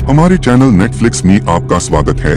हमारे channel Netflix में आपका स्वागत है।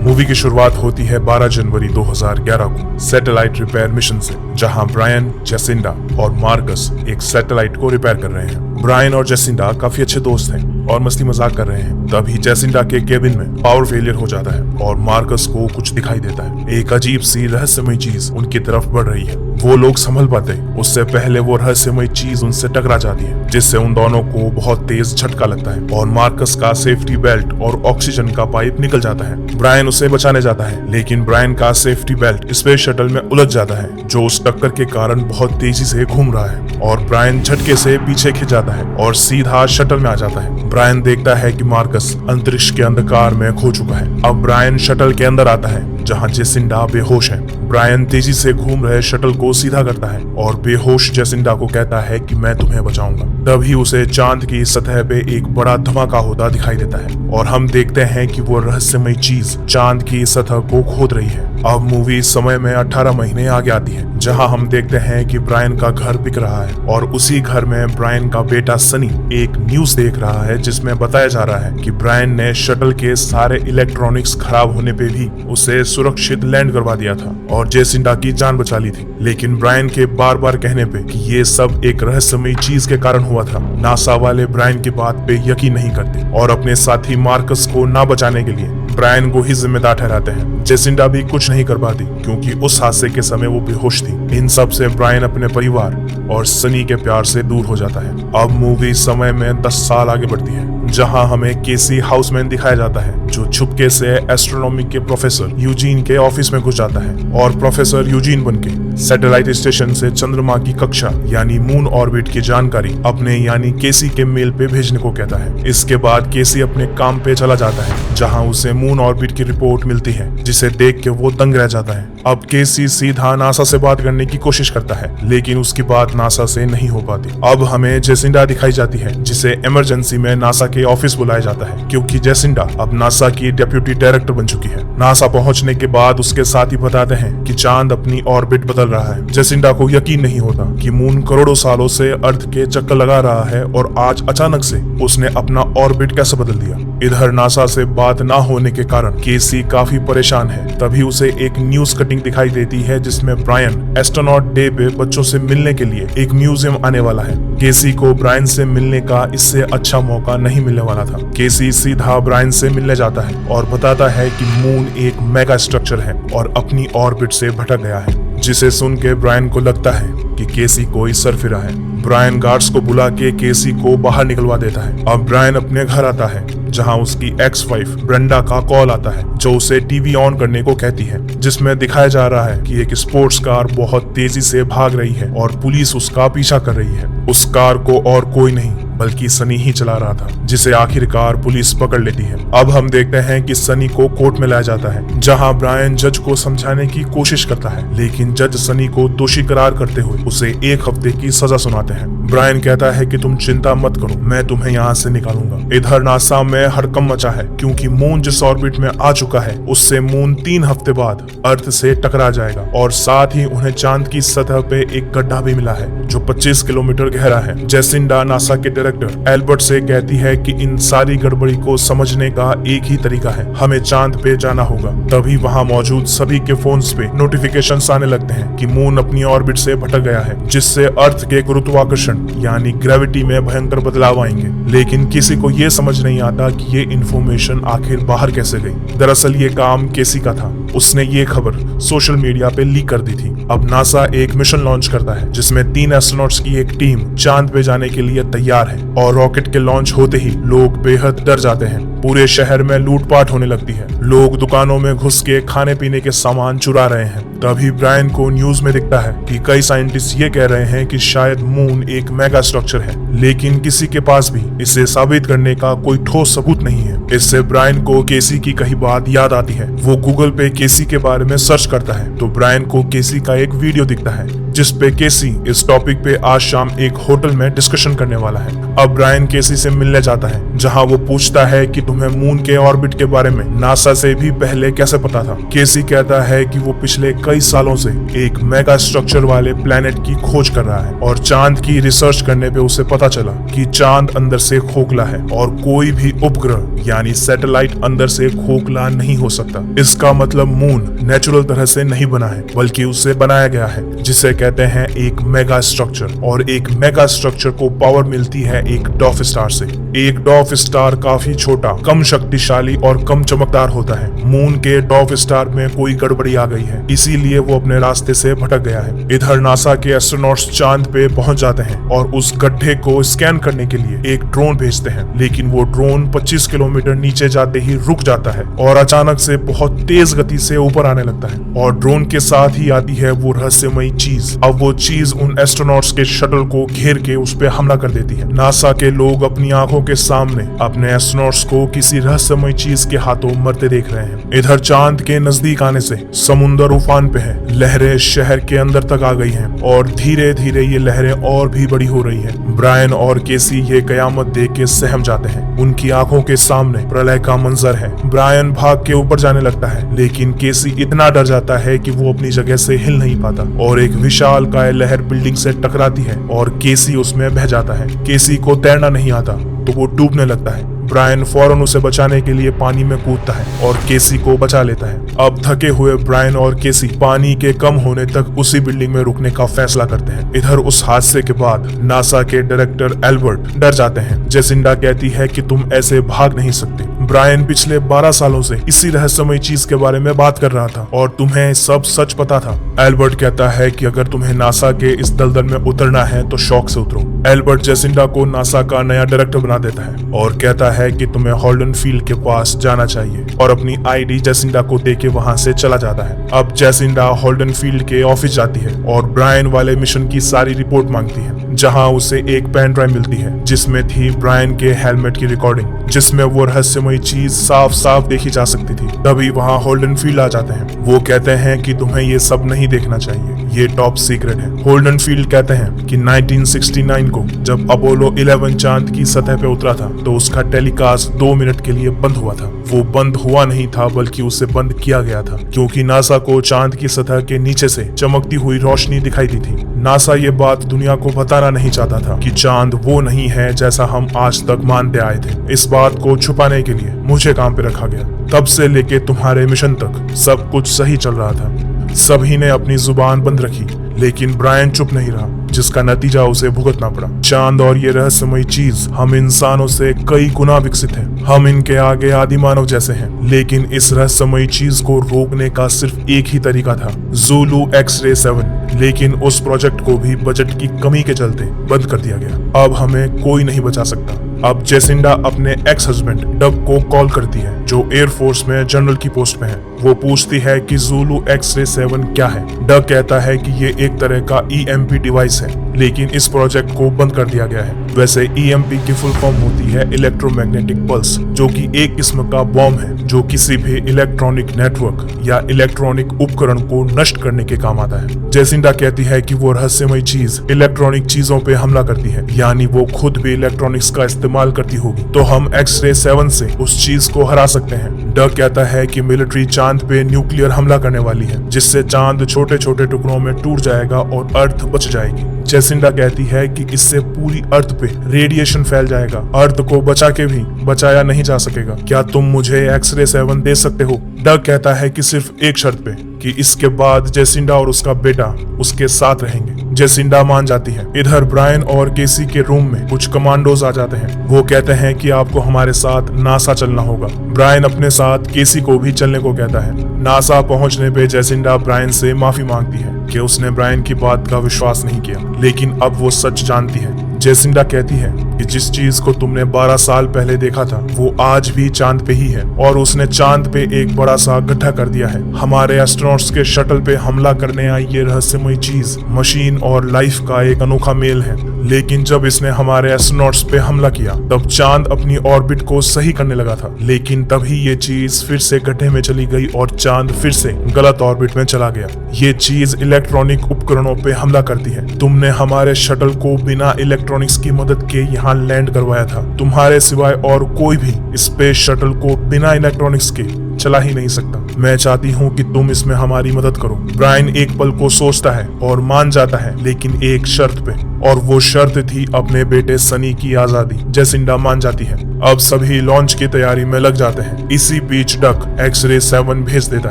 मूवी की शुरुआत होती है 12 जनवरी 2011 को सैटेलाइट रिपेयर मिशन से, जहां ब्रायन, जेसिंडा और मार्कस एक सैटेलाइट को रिपेयर कर रहे हैं। ब्रायन और जेसिंडा काफी अच्छे दोस्त हैं और मस्ती मजाक कर रहे हैं। तभी जेसिंडा के केबिन में पावर फेलियर हो जाता है और मार्कस को कुछ दिखाई देता है। एक अजीब सी रहस्यमय चीज उनकी तरफ बढ़ रही है। वो लोग संभल पाते उससे पहले वो रहस्यमय चीज उनसे टकरा जाती है, जिससे उन दोनों को बहुत तेज झटका लगता है और मार्कस का सेफ्टी बेल्ट और ऑक्सीजन का पाइप निकल जाता है। ब्रायन उसे बचाने जाता है, लेकिन ब्रायन का सेफ्टी बेल्ट स्पेस शटल में उलझ जाता है, जो उस टक्कर के कारण बहुत तेजी से घूम रहा है और ब्रायन झटके से पीछे खिंच जाता है और सीधा शटल में आ जाता है। ब्रायन देखता है कि मार्कस अंतरिक्ष के अंधकार में खो चुका है। अब ब्रायन शटल के अंदर आता है, जहां जेसिंडा बेहोश है। ब्रायन तेजी से घूम रहे शटल को सीधा करता है और बेहोश जेसिंडा को कहता है कि मैं तुम्हें बचाऊंगा। तभी उसे चांद की सतह पे एक बड़ा धमाका होता दिखाई देता है और हम देखते हैं कि वो रहस्यमय चीज चांद की सतह को खोद रही है। अब मूवी समय में 18 महीने आगे आती है, जहां हम देखते हैं कि ब्रायन का घर बिक रहा है और उसी घर में ब्रायन का बेटा सनी एक न्यूज देख रहा है, जिसमें बताया जा रहा है कि ब्रायन ने शटल के सारे इलेक्ट्रॉनिक्स खराब होने पे भी उसे सुरक्षित लैंड करवा दिया था और जेसिंडा की जान बचा ली थी। लेकिन ब्रायन के बार बार कहने पे कि ये सब एक रहस्यमय चीज के कारण हुआ था, नासा वाले ब्रायन की बात पे यकीन नहीं करते और अपने साथी मार्कस को ना बचाने के लिए ब्रायन को ही जिम्मेदार ठहराते हैं। जेसिंडा भी कुछ नहीं कर पाती क्योंकि उस हादसे के समय वो बेहोश थी। इन सब से ब्रायन अपने परिवार और सनी के प्यार से दूर हो जाता है। अब मूवी समय में 10 साल आगे बढ़ती है, जहां हमें केसी हाउसमैन दिखाया जाता है, जो छुपके से एस्ट्रोनॉमी के प्रोफेसर यूजीन के ऑफिस में घुस जाता है और प्रोफेसर यूजीन बनके सैटेलाइट स्टेशन से चंद्रमा की कक्षा यानी मून ऑर्बिट की जानकारी अपने यानी केसी के मेल पे भेजने को कहता है। इसके बाद केसी अपने काम पे चला जाता है, जहां उसे मून ऑर्बिट की रिपोर्ट मिलती है, जिसे देख के वो दंग रह जाता है। अब केसी सीधा नासा से बात करने की कोशिश करता है, लेकिन उसकी बात नासा से नहीं हो पाती। अब हमें जेसिंडा दिखाई जाती है, जिसे इमरजेंसी में नासा के ऑफिस बुलाया जाता है, क्योंकि जेसिंडा अब नासा की डेप्यूटी डायरेक्टर बन चुकी है। नासा पहुंचने के बाद उसके साथी बताते हैं कि चांद अपनी ऑर्बिट बदल रहा है। जेसिंडा को यकीन नहीं होता कि मून करोड़ों सालों से अर्थ के चक्कर लगा रहा है और आज अचानक से उसने अपना ऑर्बिट कैसे बदल दिया। इधर नासा से बात ना होने के कारण केसी काफी परेशान है। तभी उसे एक न्यूज कटिंग दिखाई देती है, जिसमें ब्रायन एस्ट्रोनॉट डे पे बच्चों से मिलने के लिए एक म्यूजियम आने वाला है। केसी को ब्रायन से मिलने का इससे अच्छा मौका नहीं मिलने वाला था। केसी सीधा ब्रायन से मिलने जाता है और बताता है कि मून एक मेगा स्ट्रक्चर है और अपनी ऑर्बिट से भटक गया है, जिसे सुन के ब्रायन को लगता है कि केसी कोई सरफिरा है। ब्रायन गार्ड्स को बुला के केसी को बाहर निकलवा देता है। अब ब्रायन अपने घर आता है, जहां उसकी एक्स वाइफ ब्रेंडा का कॉल आता है, जो उसे टीवी ऑन करने को कहती है, जिसमें दिखाया जा रहा है कि एक स्पोर्ट्स कार बहुत तेजी से भाग रही है और पुलिस उसका पीछा कर रही है। उस कार को और कोई नहीं बल्कि सनी ही चला रहा था, जिसे आखिरकार पुलिस पकड़ लेती है। अब हम देखते हैं कि सनी को कोर्ट में लाया जाता है, जहां ब्रायन जज को समझाने की कोशिश करता है, लेकिन जज सनी को दोषी करार करते हुए उसे 1 हफ्ते की सजा सुनाते हैं। ब्रायन कहता है कि तुम चिंता मत करो, मैं तुम्हें यहाँ से निकालूंगा। इधर नासा में हड़कंप मचा है, क्योंकि मून जिस ऑर्बिट में आ चुका है उससे मून 3 हफ्ते बाद अर्थ से टकरा जाएगा और साथ ही उन्हें चांद की सतह पे एक गड्ढा भी मिला है, जो 25 किलोमीटर गहरा है। जेसिंडा नासा के डायरेक्टर एल्बर्ट से कहती है कि इन सारी गड़बड़ी को समझने का एक ही तरीका है, हमें चांद पे जाना होगा। तभी वहां मौजूद सभी के फोन्स पे नोटिफिकेशंस आने लगते हैं कि मून अपनी ऑर्बिट से भटक गया है, जिससे अर्थ के गुरुत्वाकर्षण यानी ग्रेविटी में भयंकर बदलाव आएंगे। लेकिन किसी को ये समझ नहीं आता कि ये इन्फॉर्मेशन आखिर बाहर कैसे गई। दरअसल ये काम केसी का था, उसने ये खबर सोशल मीडिया पे लीक कर दी थी। अब नासा एक मिशन लॉन्च करता है, जिसमें 3 एस्ट्रोनॉट्स की एक टीम चांद पे जाने के लिए तैयार है और रॉकेट के लॉन्च होते ही लोग बेहद डर जाते हैं। पूरे शहर में लूटपाट होने लगती है, लोग दुकानों में घुस के खाने पीने के सामान चुरा रहे हैं। तभी ब्रायन को न्यूज में दिखता है कि कई साइंटिस्ट ये कह रहे हैं कि शायद मून एक मेगा स्ट्रक्चर है, लेकिन किसी के पास भी इसे साबित करने का कोई ठोस सबूत नहीं है। इससे ब्रायन को केसी की कही बात याद आती है। वो गूगल पे केसी के बारे में सर्च करता है तो ब्रायन को केसी का एक वीडियो दिखता है, जिसपे केसी इस टॉपिक पे आज शाम एक होटल में डिस्कशन करने वाला है। अब ब्रायन केसी से मिलने जाता है, जहां वो पूछता है कि तुम्हें मून के ऑर्बिट के बारे में नासा से भी पहले कैसे पता था। केसी कहता है कि वो पिछले कई सालों से एक मेगा स्ट्रक्चर वाले प्लेनेट की खोज कर रहा है और चांद की रिसर्च करने पे उसे पता चला कि चांद अंदर से खोखला है और कोई भी उपग्रह यानी सैटेलाइट अंदर से खोखला नहीं हो सकता। इसका मतलब मून नेचुरल तरह से नहीं बना है, बल्कि उसे बनाया गया है, जिसे कहते हैं एक मेगा स्ट्रक्चर। और एक मेगा स्ट्रक्चर को पावर मिलती है एक डॉर्फ स्टार से। एक डॉर्फ स्टार काफी छोटा, कम शक्तिशाली और कम चमकदार होता है। मून के डॉर्फ स्टार में कोई गड़बड़ी आ गई है, इसीलिए वो अपने रास्ते से भटक गया है। इधर नासा के एस्ट्रोनॉट्स चांद पे पहुंच जाते हैं और उस गड्ढे को स्कैन करने के लिए एक ड्रोन भेजते हैं, लेकिन वो ड्रोन 25 किलोमीटर नीचे जाते ही रुक जाता है और अचानक से बहुत तेज गति से ऊपर आने लगता है और ड्रोन के साथ ही आती है वो रहस्यमयी चीज। अब वो चीज उन एस्ट्रोनॉट्स के शटल को घेर के उस पे हमला कर देती है। नासा के लोग अपनी आंखों के सामने अपने एस्ट्रोनॉट्स को किसी रहस्यमय चीज के हाथों मरते देख रहे हैं। इधर चांद के नजदीक आने से समुंदर उफान पे है, लहरें शहर के अंदर तक आ गई हैं और धीरे धीरे ये लहरें और भी बड़ी हो रही हैं। ब्रायन और केसी ये कयामत देख के सहम जाते हैं। उनकी आंखों के सामने प्रलय का मंजर है। ब्रायन भाग के ऊपर जाने लगता है, लेकिन केसी इतना डर जाता है कि वो अपनी जगह से हिल नहीं पाता और एक विशालकाय लहर बिल्डिंग से टकराती है और केसी उसमें बह जाता है। केसी को तैरना नहीं आता तो वो डूबने लगता है। ब्रायन फौरन उसे बचाने के लिए पानी में कूदता है और केसी को बचा लेता है। अब थके हुए ब्रायन और केसी पानी के कम होने तक उसी बिल्डिंग में रुकने का फैसला करते हैं। इधर उस हादसे के बाद नासा के डायरेक्टर एल्बर्ट डर जाते हैं। जेसिंडा कहती है कि तुम ऐसे भाग नहीं सकते। ब्रायन पिछले 12 सालों से इसी रहस्यमय चीज के बारे में बात कर रहा था और तुम्हें सब सच पता था। एल्बर्ट कहता है कि अगर तुम्हें नासा के इस दलदल में उतरना है तो शौक से उतरो। एल्बर्ट जेसिंडा को नासा का नया डायरेक्टर बना देता है और कहता है कि तुम्हें हॉल्डन फील्ड के पास जाना चाहिए और अपनी आईडी जेसिंडा को देके वहां से चला जाता है। अब जेसिंडा हॉल्डन फील्ड के ऑफिस जाती है और ब्रायन वाले मिशन की सारी रिपोर्ट मांगती है, जहां उसे एक पेन ड्राइव मिलती है जिसमें थी ब्रायन के हेलमेट की रिकॉर्डिंग, जिसमें वो रहस्यमय चीज साफ साफ देखी जा सकती थी। तभी वहां होल्डन फील्ड आ जाते हैं। वो कहते हैं कि तुम्हें ये सब नहीं देखना चाहिए, ये टॉप सीक्रेट है। होल्डन फील्ड कहते हैं कि 1969 को जब अपोलो 11 चांद की सतह पे उतरा था तो उसका टेलीकास्ट 2 मिनट के लिए बंद हुआ था। वो बंद हुआ नहीं था, बल्कि उसे बंद किया गया था, क्योंकि नासा को चांद की सतह के नीचे से चमकती हुई रोशनी दिखाई दी थी। नासा ये बात दुनिया को बताना नहीं चाहता था कि चांद वो नहीं है जैसा हम आज तक मानते आए थे। इस बात को छुपाने के लिए मुझे काम पे रखा गया। तब से लेके तुम्हारे मिशन तक सब कुछ सही चल रहा था। सभी ने अपनी जुबान बंद रखी, लेकिन ब्रायन चुप नहीं रहा, जिसका नतीजा उसे भुगतना पड़ा। चांद और ये रहस्यमय चीज हम इंसानों से कई गुना विकसित है। हम इनके आगे आदि मानव जैसे हैं, लेकिन इस रहस्यमय चीज को रोकने का सिर्फ एक ही तरीका था, ज़ूलू एक्स-रे 7। लेकिन उस प्रोजेक्ट को भी बजट की कमी के चलते बंद कर दिया गया। अब हमें कोई नहीं बचा सकता। अब जेसिंडा अपने एक्स हस्बैंड डग को कॉल करती है, जो एयरफोर्स में जनरल की पोस्ट में है। वो पूछती है कि ज़ूलू एक्स-रे 7 क्या है। डग कहता है कि ये एक तरह का EMP डिवाइस है, लेकिन इस प्रोजेक्ट को बंद कर दिया गया है। वैसे EMP की फुल फॉर्म होती है इलेक्ट्रोमैग्नेटिक पल्स, जो कि एक किस्म का बॉम्ब है जो किसी भी इलेक्ट्रॉनिक नेटवर्क या इलेक्ट्रॉनिक उपकरण को नष्ट करने के काम आता है। जेसिंडा कहती है कि वो रहस्यमय चीज इलेक्ट्रॉनिक चीजों पे हमला करती है, यानी वो खुद भी इलेक्ट्रॉनिक्स का इस्तेमाल करती होगी, तो हम एक्स-रे 7 से उस चीज को हरा सकते हैं। डग कहता है कि मिलिट्री चांद पे न्यूक्लियर हमला करने वाली है, जिससे चांद छोटे छोटे टुकड़ों में टूट जाएगा और अर्थ बच जाएगी। जेसिंडा कहती है कि इससे पूरी अर्थ पे रेडिएशन फैल जाएगा, अर्थ को बचा के भी बचाया नहीं जा सकेगा। क्या तुम मुझे एक्स-रे 7 दे सकते हो? डग कहता है कि सिर्फ एक शर्त पे, कि इसके बाद जेसिंडा और उसका बेटा उसके साथ रहेंगे। जेसिंडा मान जाती है। इधर ब्रायन और केसी के रूम में कुछ कमांडोज आ जाते हैं। वो कहते हैं कि आपको हमारे साथ नासा चलना होगा। ब्रायन अपने साथ केसी को भी चलने को कहता है। नासा पहुंचने पे जेसिंडा ब्रायन से माफी मांगती है कि उसने ब्रायन की बात का विश्वास नहीं किया, लेकिन अब वो सच जानती है। जेसिंडा कहती है कि जिस चीज को तुमने 12 साल पहले देखा था वो आज भी चांद पे ही है और उसने चांद पे एक बड़ा सा गड्ढा कर दिया है। हमारे एस्ट्रोनॉट्स के शटल पे हमला करने आई ये रहस्यमय चीज मशीन और लाइफ का एक अनोखा मेल है, लेकिन जब इसने हमारे एस्ट्रोनॉट्स पे हमला किया तब चांद अपनी ऑर्बिट को सही करने लगा था, लेकिन तभी ये चीज फिर से गड्ढे में चली गई और चांद फिर से गलत ऑर्बिट में चला गया। ये चीज इलेक्ट्रॉनिक उपकरणों पे हमला करती है। तुमने हमारे शटल को बिना इलेक्ट्रॉनिक्स की मदद के यहाँ लैंड करवाया था। तुम्हारे सिवाय और कोई भी स्पेस शटल को बिना इलेक्ट्रॉनिक्स के चला ही नहीं सकता। मैं चाहती हूँ कि तुम इसमें हमारी मदद करो। ब्रायन एक पल को सोचता है और मान जाता है, लेकिन एक शर्त पे, और वो शर्त थी अपने बेटे सनी की आजादी। जेसिंडा मान जाती है। अब सभी लॉन्च की तैयारी में लग जाते हैं। इसी बीच डक एक्सरे 7 भेज देता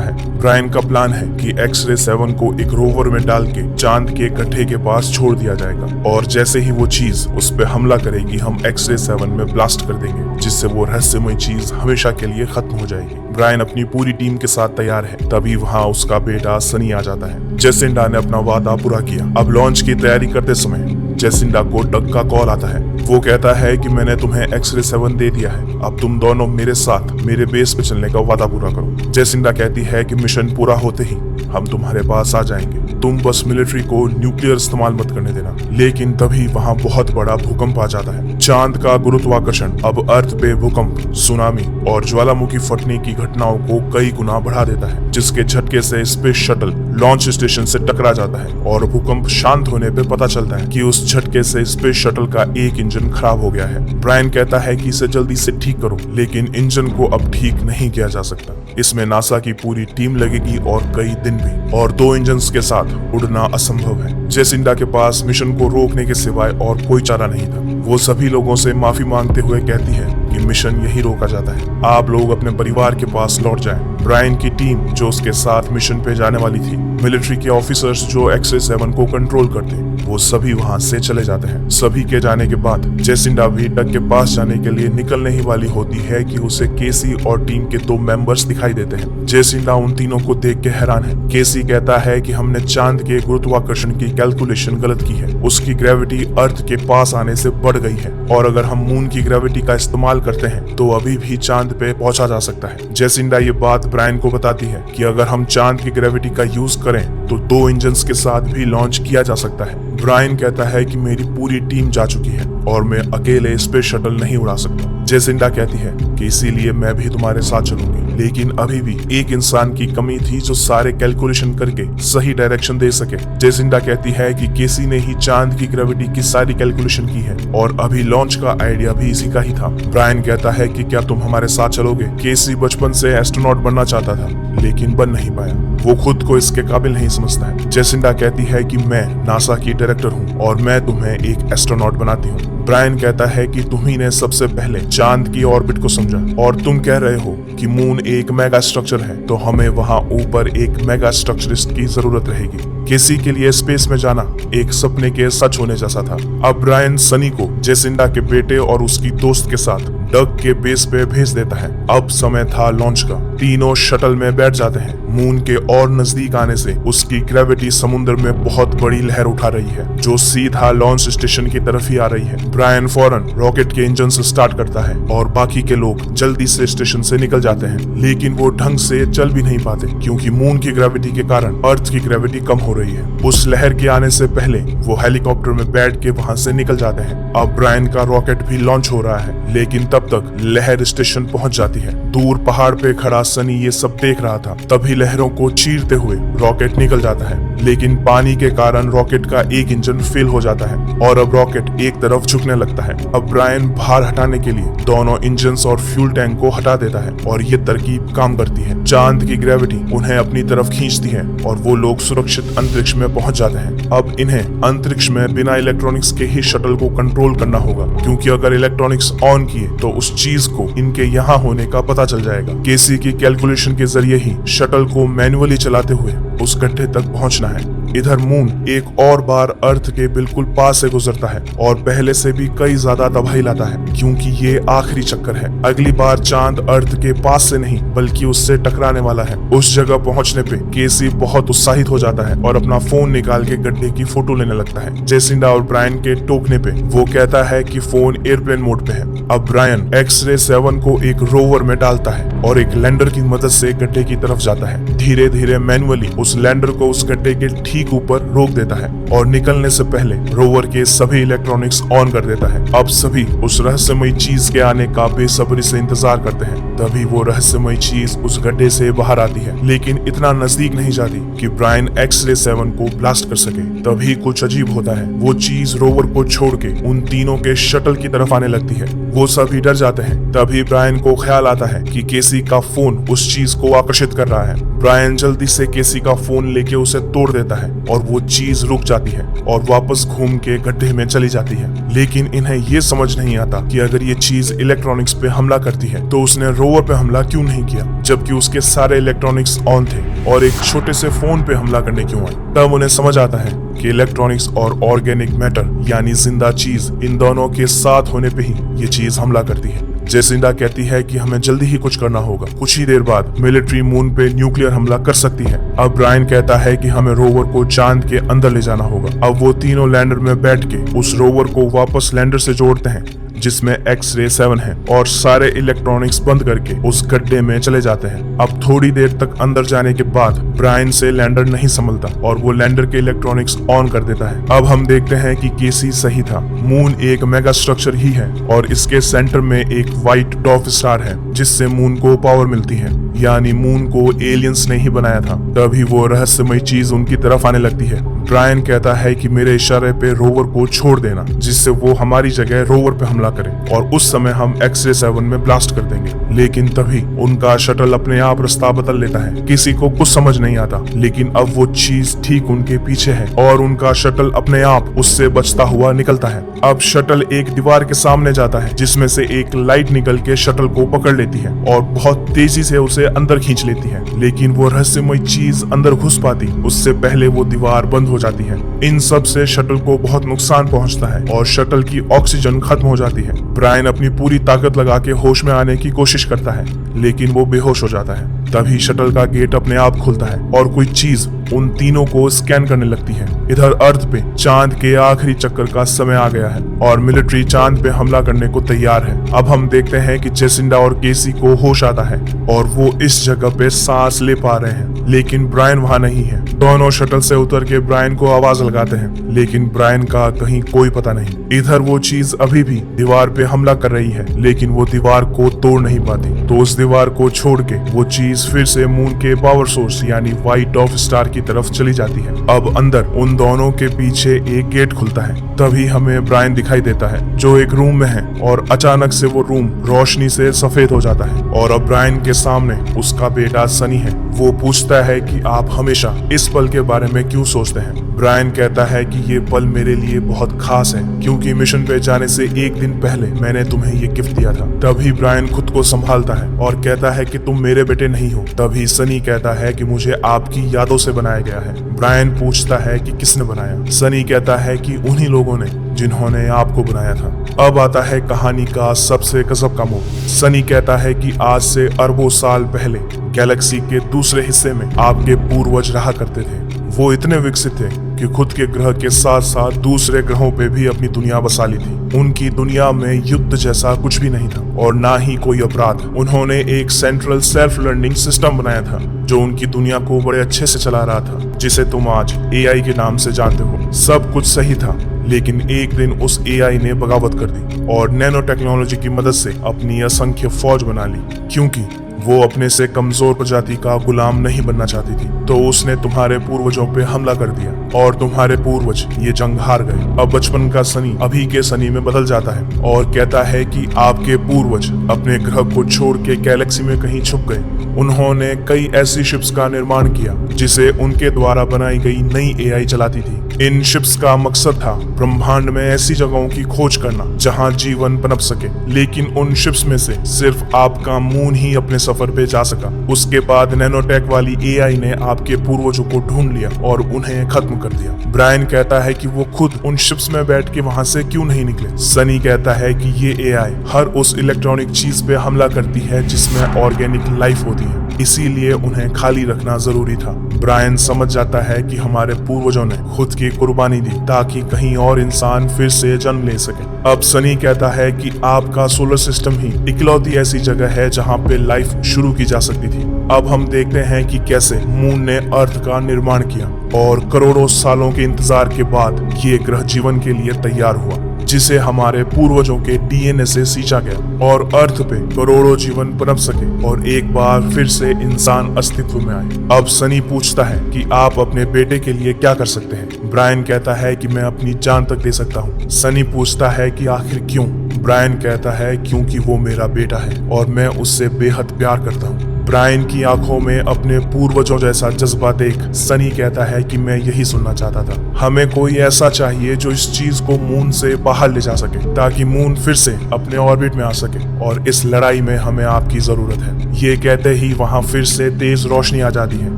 है। ब्रायन का प्लान है कि एक्सरे 7 को एक रोवर में डाल के चांद के गड्ढे के पास छोड़ दिया जाएगा और जैसे ही वो चीज उस पर हमला करेगी हम एक्सरे 7 में ब्लास्ट कर देंगे, जिससे वो रहस्यमय चीज हमेशा के लिए खत्म हो जाएगी। ब्रायन अपनी पूरी टीम के साथ तैयार है। तभी वहाँ उसका बेटा सनी आ जाता है। जेसिंडा ने अपना वादा पूरा किया। अब लॉन्च की तैयारी करते समय जेसिंडा को डक का कॉल आता है। वो कहता है कि मैंने तुम्हें एक्सरे 7 दे दिया है, अब तुम दोनों मेरे साथ मेरे बेस पे चलने का वादा पूरा करो। जेसिंडा कहती है कि मिशन पूरा होते ही हम तुम्हारे पास आ जाएंगे, तुम बस मिलिट्री को न्यूक्लियर इस्तेमाल मत करने देना। लेकिन तभी वहाँ बहुत बड़ा भूकंप आ जाता है। चांद का गुरुत्वाकर्षण अब अर्थ पे भूकंप, सुनामी और ज्वालामुखी फटने की घटनाओं को कई गुना बढ़ा देता है, जिसके झटके से स्पेस शटल लॉन्च स्टेशन से टकरा जाता है और भूकंप शांत होने पे पता चलता है कि उस झटके से स्पेस शटल का एक इंजन खराब हो गया है। ब्रायन कहता है कि इसे जल्दी से ठीक करो, लेकिन इंजन को अब ठीक नहीं किया जा सकता। इसमें नासा की पूरी टीम लगेगी और कई दिन भी, और 2 इंजन्स के साथ उड़ना असंभव है। जेसिंडा के पास मिशन को रोकने के सिवाय और कोई चारा नहीं था। वो सभी लोगों से माफी मांगते हुए कहती है कि मिशन यही रोका जाता है, आप लोग अपने परिवार के पास लौट जाएं। ब्रायन की टीम जो उसके साथ मिशन पे जाने वाली थी, मिलिट्री के ऑफिसर्स जो एक्सरे 7 को कंट्रोल करते, वो सभी वहाँ से चले जाते हैं। सभी के जाने के बाद जेसिंडा भी डक के पास जाने के लिए निकलने ही वाली होती है कि उसे केसी और टीम के 2 मेंबर्स दिखाई देते हैं। जेसिंडा उन तीनों को देख के हैरान है। केसी कहता है कि हमने चांद के गुरुत्वाकर्षण की कैलकुलेशन गलत की है, उसकी ग्रेविटी अर्थ के पास आने से बढ़ गई है और अगर हम मून की ग्रेविटी का इस्तेमाल करते हैं तो अभी भी चांद पे पहुंचा जा सकता है। जेसिंडा ये बात ब्रायन को बताती है कि अगर हम चांद की ग्रेविटी का यूज करें तो 2 इंजन्स के साथ भी लॉन्च किया जा सकता है। ब्रायन कहता है कि मेरी पूरी टीम जा चुकी है और मैं अकेले स्पेस शटल नहीं उड़ा सकता। जेसिंडा कहती है कि इसीलिए मैं भी तुम्हारे साथ चलूंगी, लेकिन अभी भी एक इंसान की कमी थी जो सारे कैलकुलेशन करके सही डायरेक्शन दे सके। जेसिंडा कहती है कि केसी ने ही चांद की ग्रेविटी की सारी कैलकुलेशन की है और अभी लॉन्च का आइडिया भी इसी का ही था। ब्रायन कहता है कि क्या तुम हमारे साथ चलोगे? केसी बचपन से एस्ट्रोनॉट बनना चाहता था, लेकिन बन नहीं पाया। वो खुद को इसके काबिल नहीं समझता है। जेसिंडा कहती है कि मैं नासा की डायरेक्टर हूँ और मैं तुम्हें एक एस्ट्रोनॉट बनाती हूँ। ब्रायन कहता है कि तुम्ही ने सबसे पहले चांद की ऑर्बिट को समझा और तुम कह रहे हो कि मून एक मेगा स्ट्रक्चर है, तो हमें वहाँ ऊपर एक मेगा स्ट्रक्चरिस्ट की जरूरत रहेगी। केसी के लिए स्पेस में जाना एक सपने के सच होने जैसा था। अब ब्रायन सनी को जेसिंडा के बेटे और उसकी दोस्त के साथ डक के बेस पे भेज देता है। अब समय था लॉन्च का। तीनों शटल में बैठ जाते हैं। मून के और नजदीक आने से उसकी ग्रेविटी समुद्र में बहुत बड़ी लहर उठा रही है जो सीधा लॉन्च स्टेशन की तरफ ही आ रही है। ब्रायन फौरन रॉकेट के इंजन से स्टार्ट करता है और बाकी के लोग जल्दी से स्टेशन से निकल जाते हैं, लेकिन वो ढंग से चल भी नहीं पाते क्योंकि मून की ग्रेविटी के कारण अर्थ की ग्रेविटी कम हो रही है। उस लहर के आने से पहले वो हेलीकॉप्टर में बैठ के वहाँ से निकल जाते हैं। अब ब्रायन का रॉकेट भी लॉन्च हो रहा है, लेकिन तब तक लहर स्टेशन पहुंच जाती है। दूर पहाड़ पे खड़ा सनी ये सब देख रहा था। तभी लहरों को चीरते हुए रॉकेट निकल जाता है, लेकिन पानी के कारण रॉकेट का एक इंजन फेल हो जाता है और अब रॉकेट एक तरफ झुकने लगता है। अब ब्रायन भार हटाने के लिए दोनों इंजन्स और फ्यूल टैंक को हटा देता है और ये तरकीब काम करती है। चांद की ग्रेविटी उन्हें अपनी तरफ खींचती है और वो लोग सुरक्षित अंतरिक्ष में पहुंच जाते हैं। अब इन्हें अंतरिक्ष में बिना इलेक्ट्रॉनिक्स के ही शटल को कंट्रोल करना होगा, क्योंकि अगर इलेक्ट्रॉनिक्स ऑन किए तो उस चीज को इनके यहाँ होने का पता चल जाएगा। केसी की कैलकुलेशन के जरिए ही शटल को मैन्युअली चलाते हुए उस गड्ढे तक पहुंचना है। इधर मून एक और बार अर्थ के बिल्कुल पास से गुजरता है और पहले से भी कई ज्यादा तबाही लाता है, क्योंकि ये आखिरी चक्कर है। अगली बार चांद अर्थ के पास से नहीं बल्कि उससे टकराने वाला है। उस जगह पहुंचने पे केसी बहुत उत्साहित हो जाता है और अपना फोन निकाल के गड्ढे की फोटो लेने लगता है। जेसिंडा और ब्रायन के टोकने पे वो कहता है कि फोन एयरप्लेन मोड पे है। अब ब्रायन एक्स-रे 7 को एक रोवर में डालता है और एक लैंडर की मदद से गड्ढे की तरफ जाता है। धीरे धीरे मैनुअली उस लैंडर को उस गड्ढे के ठीक ऊपर रोक देता है और निकलने से पहले रोवर के सभी इलेक्ट्रॉनिक्स ऑन कर देता है। अब सभी उस रहस्यमयी चीज के आने का बेसब्री से इंतजार करते हैं। तभी वो रहस्यमयी चीज उस गड्ढे से बाहर आती है, लेकिन इतना नजदीक नहीं जाती कि ब्रायन एक्स-रे 7 को ब्लास्ट कर सके। तभी कुछ अजीब होता है। वो चीज रोवर को छोड़ के उन तीनों के शटल की तरफ आने लगती है। वो सभी डर जाते हैं। तभी ब्रायन को ख्याल आता है कि केसी का फोन उस चीज को आकर्षित कर रहा है। ब्रायन जल्दी से केसी का फोन लेके उसे तोड़ देता है और वो चीज रुक जाती है और वापस घूम के गड्ढे में चली जाती है। लेकिन इन्हें ये समझ नहीं आता कि अगर ये चीज इलेक्ट्रॉनिक्स पे हमला करती है तो उसने रोवर पे हमला क्यों नहीं किया, जबकि उसके सारे इलेक्ट्रॉनिक्स ऑन थे, और एक छोटे से फोन पे हमला करने क्यों आई। तब उन्हें समझ आता है कि इलेक्ट्रॉनिक्स और ऑर्गेनिक मैटर यानी जिंदा चीज, इन दोनों के साथ होने पे ही ये चीज हमला करती है। जेसिंडा कहती है कि हमें जल्दी ही कुछ करना होगा। कुछ ही देर बाद मिलिट्री मून पे न्यूक्लियर हमला कर सकती है। अब ब्रायन कहता है कि हमें रोवर को चांद के अंदर ले जाना होगा। अब वो तीनों लैंडर में बैठ के उस रोवर को वापस लैंडर से जोड़ते हैं जिसमें एक्स-रे 7 है, और सारे इलेक्ट्रॉनिक्स बंद करके उस गड्ढे में चले जाते हैं। अब थोड़ी देर तक अंदर जाने के बाद ब्रायन से लैंडर नहीं संभलता और वो लैंडर के इलेक्ट्रॉनिक्स ऑन कर देता है। अब हम देखते हैं कि केसी सही था। मून एक मेगा स्ट्रक्चर ही है और इसके सेंटर में एक व्हाइट डॉर्फ स्टार है जिससे मून को पावर मिलती है, यानी मून को एलियंस ने ही बनाया था। तभी वो रहस्यमयी चीज उनकी तरफ आने लगती है। ब्रायन कहता है कि मेरे इशारे पे रोवर को छोड़ देना, जिससे वो हमारी जगह रोवर पे हमला करे और उस समय हम एक्स-रे 7 में ब्लास्ट कर देंगे। लेकिन तभी उनका शटल अपने आप रास्ता बदल लेता है। किसी को कुछ समझ नहीं आता, लेकिन अब वो चीज ठीक उनके पीछे है और उनका शटल अपने आप उससे बचता हुआ निकलता है। अब शटल एक दीवार के सामने जाता है जिसमें से एक लाइट निकल के शटल को पकड़ लेती है और बहुत तेजी से उसे अंदर खींच लेती है। लेकिन वो रहस्यमय चीज अंदर घुस पाती उससे पहले वो दीवार बंद हो जाती है। इन सब से शटल को बहुत नुकसान पहुंचता है और शटल की ऑक्सीजन खत्म हो जाती है। ब्रायन अपनी पूरी ताकत लगा के होश में आने की कोशिश करता है, लेकिन वो बेहोश हो जाता है। तभी शटल का गेट अपने आप खुलता है और कोई चीज उन तीनों को स्कैन करने लगती है। इधर अर्थ पे चांद के आखिरी चक्कर का समय आ गया है और मिलिट्री चांद पे हमला करने को तैयार है। अब हम देखते हैं कि जेसिंडा और केसी को होश आता है और वो इस जगह पे सांस ले पा रहे हैं, लेकिन ब्रायन वहाँ नहीं है। दोनों शटल से उतर के ब्रायन को आवाज लगाते हैं, लेकिन ब्रायन का कहीं कोई पता नहीं। इधर वो चीज अभी भी दीवार पे हमला कर रही है, लेकिन वो दीवार को तोड़ नहीं पाती। तो उस दीवार को छोड़ के वो चीज फिर से मून के पावर सोर्स यानी व्हाइट डॉर्फ स्टार की तरफ चली जाती है। अब अंदर उन दोनों के पीछे एक गेट खुलता है। तभी हमें ब्रायन दिखाई देता है जो एक रूम में है और अचानक से वो रूम रोशनी से सफेद हो जाता है और अब ब्रायन के सामने उसका बेटा सनी है। वो पूछता है कि आप हमेशा इस पल के बारे में क्यों सोचते हैं। ब्रायन कहता है कि ये पल मेरे लिए बहुत खास है क्योंकि मिशन पे जाने से एक दिन पहले मैंने तुम्हें ये गिफ्ट दिया था। तभी ब्रायन खुद को संभालता है और कहता है कि तुम मेरे बेटे नहीं हो। तभी सनी कहता है कि मुझे आपकी यादों से बनाया गया है। ब्रायन पूछता है कि किसने बनाया। सनी कहता है कि उन्हीं लोगों ने जिन्होंने आपको बनाया था। अब आता है कहानी का सबसे गजब का मोड़। सनी कहता है कि आज से अरबों साल पहले गैलेक्सी के दूसरे हिस्से में आपके पूर्वज रहा करते थे। वो इतने विकसित थे कि खुद के ग्रह के साथ साथ दूसरे ग्रहों पे भी अपनी दुनिया बसा ली थी। उनकी दुनिया में युद्ध जैसा कुछ भी नहीं था और ना ही कोई अपराध। उन्होंने एक सेंट्रल सेल्फ लर्निंग सिस्टम बनाया था जो उनकी दुनिया को बड़े अच्छे से चला रहा था, जिसे तुम आज AI के नाम से जानते हो। सब कुछ सही था, लेकिन एक दिन उस AI ने बगावत कर दी और नैनो टेक्नोलॉजी की मदद से अपनी असंख्य फौज बना ली, क्योंकि वो अपने से कमजोर प्रजाति का गुलाम नहीं बनना चाहती थी। तो उसने तुम्हारे पूर्वजों पे हमला कर दिया और तुम्हारे पूर्वज ये जंग हार गए। अब बचपन का सनी अभी के सनी में बदल जाता है और कहता है कि आपके पूर्वज अपने ग्रह को छोड़ के गैलेक्सी में कहीं छुप गए। उन्होंने कई ऐसी शिप्स का निर्माण किया जिसे उनके द्वारा बनाई गई नई AI चलाती थी। इन शिप्स का मकसद था ब्रह्मांड में ऐसी जगहों की खोज करना जहां जीवन पनप सके, लेकिन उन शिप्स में से सिर्फ आपका मून ही अपने सफर पे जा सका। उसके बाद नैनोटेक वाली AI ने आप आपके पूर्वजों को ढूंढ लिया और उन्हें खत्म कर दिया। ब्रायन कहता है कि वो खुद उन शिप्स में बैठ के वहां से क्यों नहीं निकले। सनी कहता है कि ये एआई हर उस इलेक्ट्रॉनिक चीज पे हमला करती है जिसमें ऑर्गेनिक लाइफ होती है, इसीलिए उन्हें खाली रखना जरूरी था। ब्रायन समझ जाता है कि हमारे पूर्वजों ने खुद की कुर्बानी दी ताकि कहीं और इंसान फिर से जन्म ले सके। अब सनी कहता है कि आपका सोलर सिस्टम ही इकलौती ऐसी जगह है जहां पे लाइफ शुरू की जा सकती थी। अब हम देखते हैं कि कैसे मून ने अर्थ का निर्माण किया और करोड़ों सालों के इंतजार के बाद ये ग्रह जीवन के लिए तैयार हुआ, जिसे हमारे पूर्वजों के डीएनए से सींचा गया और अर्थ पे करोड़ों जीवन पनप सके और एक बार फिर से इंसान अस्तित्व में आए। अब सनी पूछता है कि आप अपने बेटे के लिए क्या कर सकते हैं। ब्रायन कहता है कि मैं अपनी जान तक दे सकता हूँ। सनी पूछता है कि आखिर क्यों। ब्रायन कहता है क्योंकि वो मेरा बेटा है और मैं उससे बेहद प्यार करता हूँ। ब्रायन की आंखों में अपने पूर्वजों जैसा जज्बा देख सनी कहता है कि मैं यही सुनना चाहता था। हमें कोई ऐसा चाहिए जो इस चीज को मून से बाहर ले जा सके ताकि मून फिर से अपने ऑर्बिट में आ सके और इस लड़ाई में हमें आपकी जरूरत है। ये कहते ही वहाँ फिर से तेज रोशनी आ जाती है।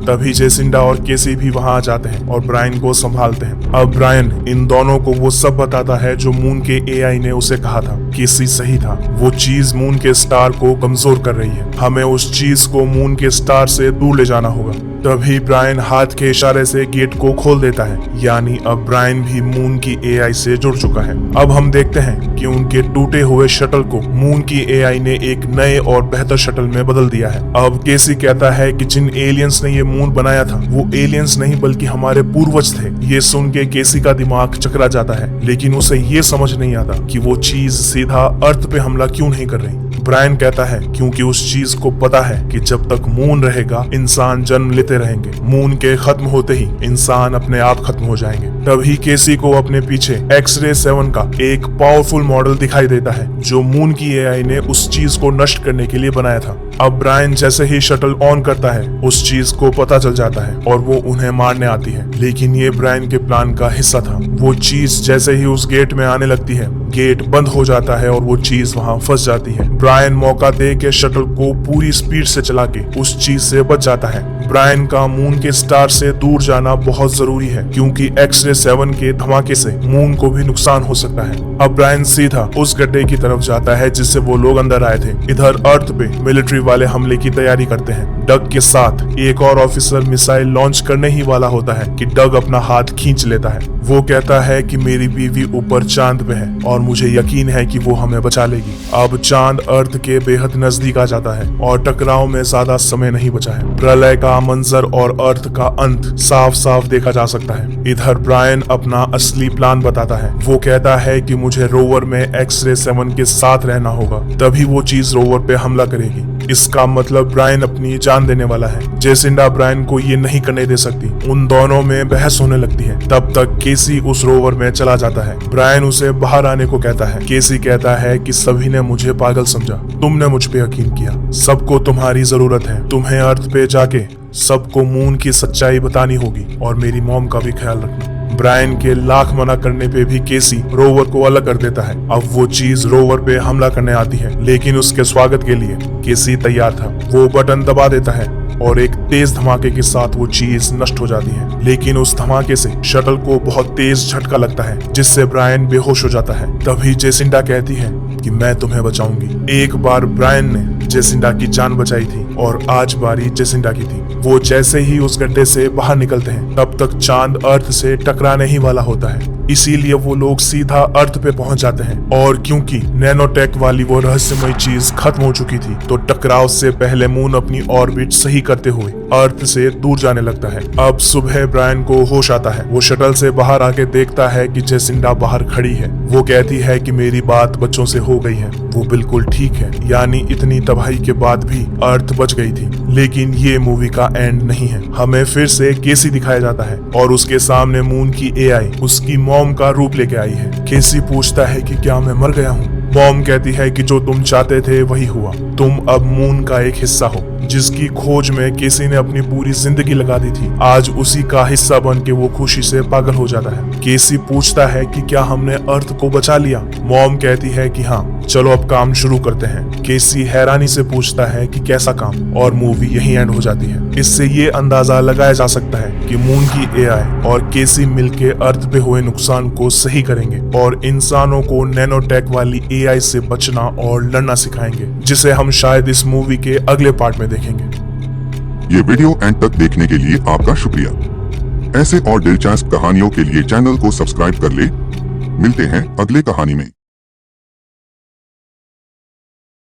तभी जेसिंडा और केसी भी वहाँ आ जाते हैं और ब्रायन को संभालते हैं। अब ब्रायन इन दोनों को वो सब बताता है जो मून के एआई ने उसे कहा था। केसी सही था, वो चीज मून के स्टार को कमजोर कर रही है। हमें उस चीज को मून के स्टार से दूर ले जाना होगा। तभी ब्रायन हाथ के इशारे से गेट को खोल देता है, यानी अब ब्रायन भी मून की एआई से जुड़ चुका है। अब हम देखते हैं कि उनके टूटे हुए शटल को मून की एआई ने एक नए और बेहतर शटल में बदल दिया है। अब केसी कहता है कि जिन एलियंस ने ये मून बनाया था वो एलियंस नहीं बल्कि हमारे पूर्वज थे। ये सुन के केसी का दिमाग चकरा जाता है, लेकिन उसे ये समझ नहीं आता कि वो चीज सीधा अर्थ पे हमला क्यों नहीं कर रही। ब्रायन कहता है क्योंकि उस चीज को पता है कि जब तक मून रहेगा इंसान जन्म लेते रहेंगे। मून के खत्म होते ही इंसान अपने आप खत्म हो जाएंगे। तभी केसी को अपने पीछे एक्स-रे 7 का एक पावरफुल मॉडल दिखाई देता है जो मून की एआई ने उस चीज को नष्ट करने के लिए बनाया था। अब ब्रायन जैसे ही शटल ऑन करता है उस चीज को पता चल जाता है और वो उन्हें मारने आती है, लेकिन ये ब्रायन के प्लान का हिस्सा था। वो चीज जैसे ही उस गेट में आने लगती है गेट बंद हो जाता है और वो चीज वहाँ फंस जाती है। ब्रायन मौका दे के शटल को पूरी स्पीड से चला के उस चीज से बच जाता है। ब्रायन का मून के स्टार से दूर जाना बहुत जरूरी है क्योंकि एक्स-रे 7 के धमाके से मून को भी नुकसान हो सकता है। अब ब्रायन सीधा उस गड्ढे की तरफ जाता है जिससे वो लोग अंदर आए थे। इधर अर्थ पे मिलिट्री वाले हमले की तैयारी करते हैं। डग के साथ एक और ऑफिसर मिसाइल लॉन्च करने ही वाला होता है कि डग अपना हाथ खींच लेता है। वो कहता है कि मेरी बीवी ऊपर चांद पे है और मुझे यकीन है कि वो हमें बचा लेगी। अब चांद अर्थ के बेहद नजदीक आ जाता है और टकराव में ज्यादा समय नहीं बचा है। प्रलय का मंजर और अर्थ का अंत साफ साफ देखा जा सकता है। इधर ब्रायन अपना असली प्लान बताता है। वो कहता है कि मुझे रोवर में एक्स-रे 7 के साथ रहना होगा, तभी वो चीज रोवर पे हमला करेगी। इसका मतलब ब्रायन अपनी जान देने वाला है। जेसिंडा ब्रायन को ये नहीं करने दे सकती। उन दोनों में बहस होने लगती है। तब तक केसी उस रोवर में चला जाता है। ब्रायन उसे बाहर आने को कहता है। केसी कहता है कि सभी ने मुझे पागल समझा, तुमने मुझ पे यकीन किया। सबको तुम्हारी जरूरत है। तुम्हें अर्थ पे जाके सबको मून की सच्चाई बतानी होगी और मेरी मॉम का भी ख्याल रखना। ब्रायन के लाख मना करने पे भी केसी रोवर को अलग कर देता है। अब वो चीज रोवर पे हमला करने आती है, लेकिन उसके स्वागत के लिए केसी तैयार था। वो बटन दबा देता है और एक तेज धमाके के साथ वो चीज नष्ट हो जाती है। लेकिन उस धमाके से शटल को बहुत तेज झटका लगता है जिससे ब्रायन बेहोश हो जाता है। तभी जेसिंडा कहती है कि मैं तुम्हें बचाऊंगी। एक बार ब्रायन ने जेसिंडा की जान बचाई थी और आज बारी जेसिंडा की थी। वो जैसे ही उस गड्ढे से बाहर निकलते हैं तब तक चांद अर्थ से टकराने ही वाला होता है, इसीलिए वो लोग सीधा अर्थ पे पहुंच जाते हैं। और क्योंकि नैनोटेक वाली वो रहस्यमय चीज खत्म हो चुकी थी तो टकराव से पहले मून अपनी ऑर्बिट सही करते हुए अर्थ से दूर जाने लगता है। अब सुबह ब्रायन को होश आता है। वो शटल से बाहर आके देखता है कि जेसिंडा बाहर खड़ी है। वो कहती है कि मेरी बात बच्चों से हो गई है। वो बिल्कुल ठीक है, यानी इतनी तबाही के बाद भी अर्थ बच गई थी। लेकिन ये मूवी का एंड नहीं है। हमें फिर से केसी दिखाया जाता है और उसके सामने मून की एआई उसकी मॉम का रूप लेके आई है। केसी पूछता है कि क्या मैं मर गया हूँ। मॉम कहती है कि जो तुम चाहते थे वही हुआ, तुम अब मून का एक हिस्सा हो। जिसकी खोज में केसी ने अपनी पूरी जिंदगी लगा दी थी, आज उसी का हिस्सा बन के वो खुशी से पागल हो जाता है। केसी पूछता है कि क्या हमने अर्थ को बचा लिया। मॉम कहती है कि हाँ, चलो अब काम शुरू करते हैं। केसी हैरानी से पूछता है कि कैसा काम, और मूवी यहीं एंड हो जाती है। इससे ये अंदाजा लगाया जा सकता है कि मून की एआई और केसी मिलके अर्थ पे हुए नुकसान को सही करेंगे और इंसानों को नैनोटेक वाली एआई से बचना और लड़ना सिखाएंगे, जिसे हम शायद इस मूवी के अगले पार्ट में देखेंगे। ये वीडियो एंड तक देखने के लिए आपका शुक्रिया। ऐसे और दिलचस्प कहानियों के लिए चैनल को सब्सक्राइब कर ले। मिलते हैं अगले कहानी में।